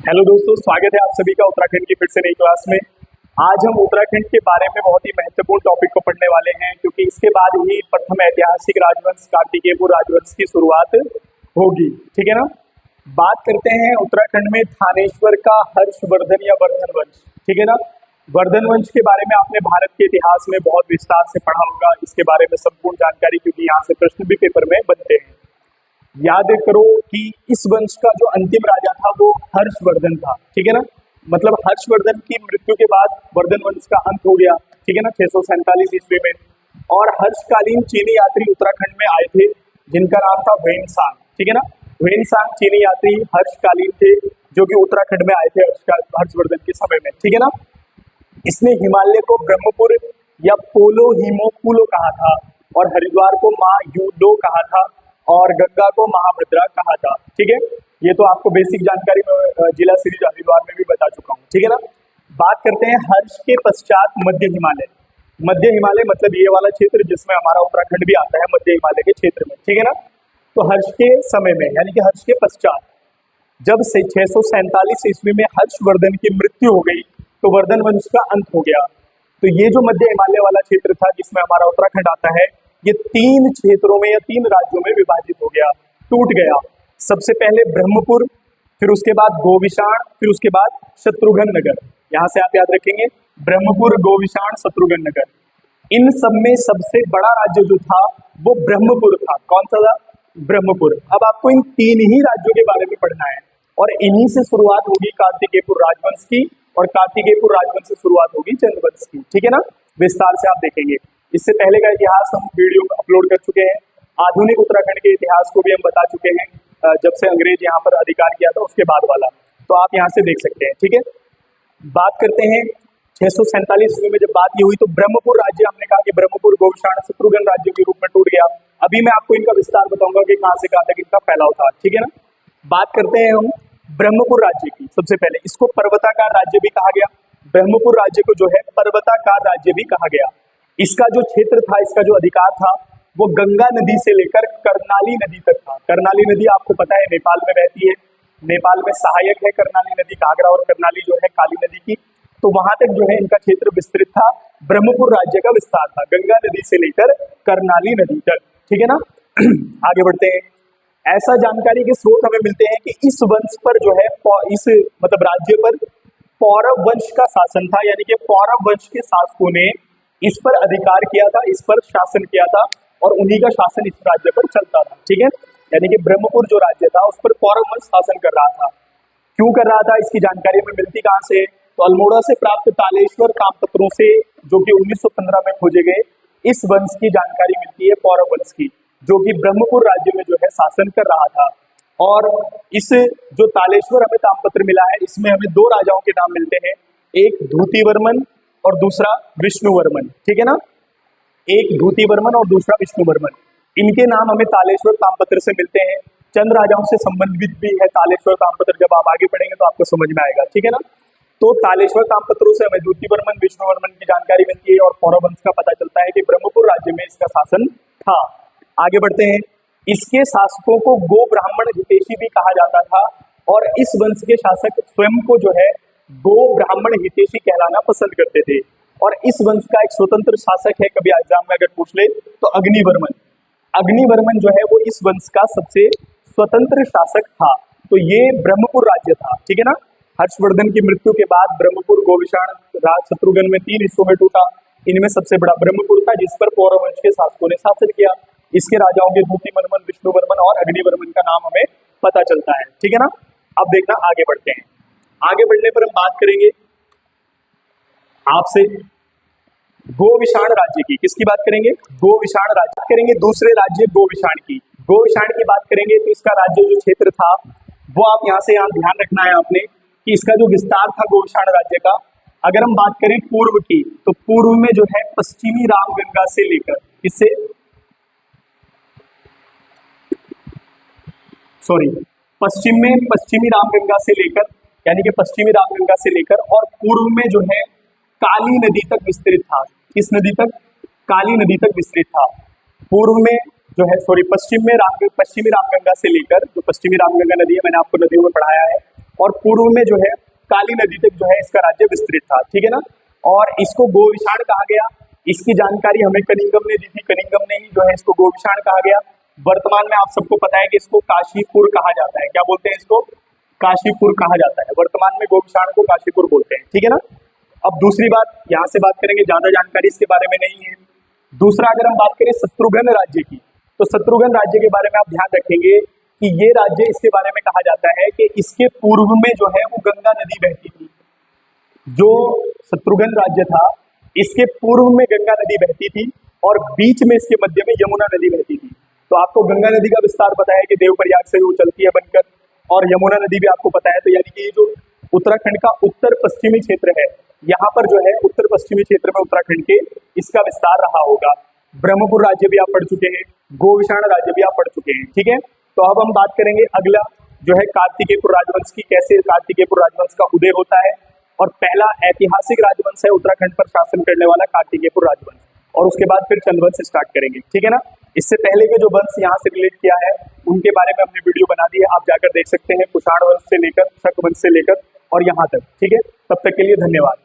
Hello दोस्तों, स्वागत है आप सभी का उत्तराखंड की फिर से नई क्लास में। आज हम उत्तराखंड के बारे में बहुत ही महत्वपूर्ण टॉपिक को पढ़ने वाले हैं, क्योंकि इसके बाद ही प्रथम ऐतिहासिक राजवंश कार्तिकेयपुर राजवंश की शुरुआत होगी। ठीक है ना। बात करते हैं उत्तराखंड में थानेश्वर का हर्षवर्धन या वर्धन वंश। ठीक है ना। वर्धन वंश के बारे में आपने भारत के इतिहास में बहुत विस्तार से पढ़ा होगा, इसके बारे में संपूर्ण जानकारी, क्योंकि यहाँ से प्रश्न भी पेपर में बनते हैं। याद करो कि इस वंश का जो अंतिम राजा था वो हर्षवर्धन था। ठीक है ना। मतलब हर्षवर्धन की मृत्यु के बाद वर्धन वंश का अंत हो गया। ठीक है ना, 647 ईस्वी में। और हर्षकालीन चीनी यात्री उत्तराखंड में आए थे, जिनका नाम था वेनसांग। ठीक है ना। वेनसांग चीनी यात्री हर्षकालीन थे, जो कि उत्तराखंड में आए थे हर्षवर्धन के समय में। ठीक है ना। इसने हिमालय को ब्रह्मपुर या पोलो हिमोपुलो कहा था, और हरिद्वार को माँ यूडो कहा था, और गंगा को महाभद्रा कहा था। ठीक है। ये तो आपको बेसिक जानकारी में जिला सीरीज हरिद्वार में भी बता चुका हूँ। ठीक है ना। बात करते हैं हर्ष के पश्चात मध्य हिमालय। मध्य हिमालय मतलब ये वाला क्षेत्र जिसमें हमारा उत्तराखंड भी आता है, मध्य हिमालय के क्षेत्र में। ठीक है ना। तो हर्ष के समय में, यानी कि हर्ष के पश्चात, जब से 647 ईस्वी में हर्षवर्धन की मृत्यु हो गई, तो वर्धन वंश का अंत हो गया। तो ये जो मध्य हिमालय वाला क्षेत्र था जिसमें हमारा उत्तराखंड आता है, ये 3 क्षेत्रों में या 3 राज्यों में विभाजित हो गया, टूट गया। सबसे पहले ब्रह्मपुर, फिर उसके बाद गोविशाण, फिर उसके बाद शत्रुघ्न नगर। यहाँ से आप याद रखेंगे, ब्रह्मपुर, गोविशाण, शत्रुघ्न नगर। इन सब में सबसे बड़ा राज्य जो था वो ब्रह्मपुर था। कौन सा था? ब्रह्मपुर। अब आपको इन 3 ही राज्यों के बारे में पढ़ना है, और इन्हीं से शुरुआत होगी कार्तिकेयपुर राजवंश की, और कार्तिकेयपुर राजवंश से शुरुआत होगी चंद्रवंश की। ठीक है ना। विस्तार से आप देखेंगे। इससे पहले का इतिहास हम वीडियो अपलोड कर चुके हैं। आधुनिक उत्तराखंड के इतिहास को भी हम बता चुके हैं, जब से अंग्रेज यहाँ पर अधिकार किया था उसके बाद वाला, तो आप यहाँ से देख सकते हैं। ठीक है। बात करते हैं 647 ईस्वी में जब बात ये हुई, तो ब्रह्मपुर राज्य, हमने कहा कि ब्रह्मपुर, गोविशाण, शत्रुघ्न राज्यों के रूप में टूट गया। अभी मैं आपको इनका विस्तार बताऊंगा कि कहाँ से कहाँ तक इनका फैलाव था। ठीक है ना। बात करते हैं हम ब्रह्मपुर राज्य की। सबसे पहले इसको पर्वताकार राज्य भी कहा गया। ब्रह्मपुर राज्य को जो है पर्वताकार राज्य भी कहा गया। इसका जो क्षेत्र था, इसका जो अधिकार था, वो गंगा नदी से लेकर करनाली नदी तक था। करनाली नदी आपको पता है नेपाल में बहती है। नेपाल में सहायक है करनाली नदी, घाघरा और करनाली जो है काली नदी की। तो वहां तक जो है इनका क्षेत्र विस्तृत था। ब्रह्मपुर राज्य का विस्तार था गंगा नदी से लेकर करनाली नदी तक। ठीक है ना। आगे बढ़ते हैं। ऐसा जानकारी के स्रोत हमें मिलते हैं कि इस वंश पर जो है, इस मतलब राज्य पर पौरव वंश का शासन था, यानी कि पौरव वंश के शासकों ने इस पर अधिकार किया था, इस पर शासन किया था, और उन्हीं का शासन इस राज्य पर चलता था। ठीक है। यानी कि ब्रह्मपुर जो राज्य था उस पर पौरव वंश शासन कर रहा था। क्यों कर रहा था, इसकी जानकारी हमें मिलती कहाँ से? तो अल्मोड़ा से प्राप्त तालेश्वर ताम्रपत्रों से, जो कि 1915 में खोजे गए, इस वंश की जानकारी मिलती है, पौरव वंश की, जो कि ब्रह्मपुर राज्य में जो है शासन कर रहा था। और इस जो तालेश्वर हमें ताम्रपत्र मिला है, इसमें हमें 2 राजाओं के नाम मिलते हैं, एक धूतिवर्मन और दूसरा विष्णुवर्मन। ठीक है ना। एक धूतिवर्मन और दूसरा विष्णुवर्मन, इनके नाम हमें तालेश्वर ताम्रपत्र से मिलते हैं। चंद राजाओं से संबंधित भी है तालेश्वर ताम्रपत्र, जब आप आगे पढ़ेंगे तो आपको समझ में आएगा। ठीक है ना। तो तालेश्वर ताम्रपत्रों से हमें धूतिवर्मन, विष्णुवर्मन की जानकारी मिलती है, और पौरव वंश का पता चलता है कि ब्रह्मपुर राज्य में इसका शासन था। आगे बढ़ते हैं। इसके शासकों को गो ब्राह्मण हितैषी भी कहा जाता था, और इस वंश के शासक स्वयं को जो है गो ब्राह्मण हितैषी कहलाना पसंद करते थे। और इस वंश का एक स्वतंत्र शासक है, कभी एग्जाम में अगर पूछ ले तो अग्निवर्मन। अग्निवर्मन जो है वो इस वंश का सबसे स्वतंत्र शासक था। तो ये ब्रह्मपुर राज्य था। ठीक है ना। हर्षवर्धन की मृत्यु के बाद ब्रह्मपुर, गोविशाण, शत्रुघ्न में 3 हिस्सों में टूटा। इनमें सबसे बड़ा ब्रह्मपुर था, जिस पर पौरव वंश के शासकों ने शासन किया। इसके राजाओं के धूतिवर्मन, विष्णुवर्मन और अग्निवर्मन का नाम हमें पता चलता है। ठीक है ना। अब देखना, आगे बढ़ते हैं। आगे बढ़ने पर हम बात करेंगे आपसे गोविशाण राज्य की। किसकी बात करेंगे? गोविशाण राज्य करेंगे। दूसरे राज्य गोविशाण की। गोविशाण की बात करेंगे तो इसका राज्य जो क्षेत्र था वो आप यहाँ से ध्यान रखना है आपने, कि इसका जो विस्तार था गोविशाण राज्य का, अगर हम बात करें पूर्व की, तो पूर्व में जो है पश्चिमी रामगंगा से लेकर, इससे पश्चिमी रामगंगा से लेकर, यानी कि पश्चिमी रामगंगा से लेकर, और पूर्व में जो है काली नदी तक विस्तृत था। किस नदी तक? काली नदी तक विस्तृत था। पूर्व में जो है पश्चिमी रामगंगा से लेकर, जो पश्चिमी रामगंगा नदी है, मैंने आपको नदियों में पढ़ाया है, और पूर्व में जो है काली नदी तक जो है इसका राज्य विस्तृत था, ठीक है ना। और इसको गोविशाण कहा गया। इसकी जानकारी हमें कनिंगम ने दी थी, कनिंगम ने ही जो है इसको गोविशाण कहा गया। वर्तमान में आप सबको पता है कि इसको काशीपुर कहा जाता है। क्या बोलते हैं इसको? काशीपुर कहा जाता है। वर्तमान में गोविशाण को काशीपुर बोलते हैं, ठीक है ना। अब दूसरी बात यहाँ से बात करेंगे, ज्यादा जानकारी इसके बारे में नहीं है। दूसरा अगर हम बात करें शत्रुघ्न राज्य की, तो शत्रुघ्न राज्य के बारे में आप ध्यान रखेंगे कि ये राज्य इसके बारे में कहा जाता है कि इसके पूर्व में जो है वो गंगा नदी बहती थी। जो शत्रुघ्न राज्य था इसके पूर्व में गंगा नदी बहती थी और बीच में इसके मध्य में यमुना नदी बहती थी। तो आपको गंगा नदी का विस्तार पता है कि देवप्रयाग से वो चलती है बनकर, और यमुना नदी भी आपको पता है। तो यानी कि ये जो उत्तराखंड का उत्तर पश्चिमी क्षेत्र है, यहाँ पर जो है उत्तर पश्चिमी क्षेत्र में उत्तराखंड के इसका विस्तार रहा होगा। ब्रह्मपुर राज्य भी आप पढ़ चुके हैं, गोविशाण राज्य भी आप पढ़ चुके हैं, ठीक है। तो अब हम बात करेंगे अगला जो है कार्तिकेयपुर राजवंश की, कैसे कार्तिकेयपुर राजवंश का उदय होता है। और पहला ऐतिहासिक राजवंश है उत्तराखंड पर शासन करने वाला कार्तिकेयपुर राजवंश, और उसके बाद फिर चंद्रवंश स्टार्ट करेंगे, ठीक है ना। इससे पहले के जो वंश यहाँ से रिलेट किया है उनके बारे में हमने वीडियो बना दी है, आप जाकर देख सकते हैं, कुषाण वंश से लेकर, शक वंश से लेकर और यहाँ तक, ठीक है। तब तक के लिए धन्यवाद।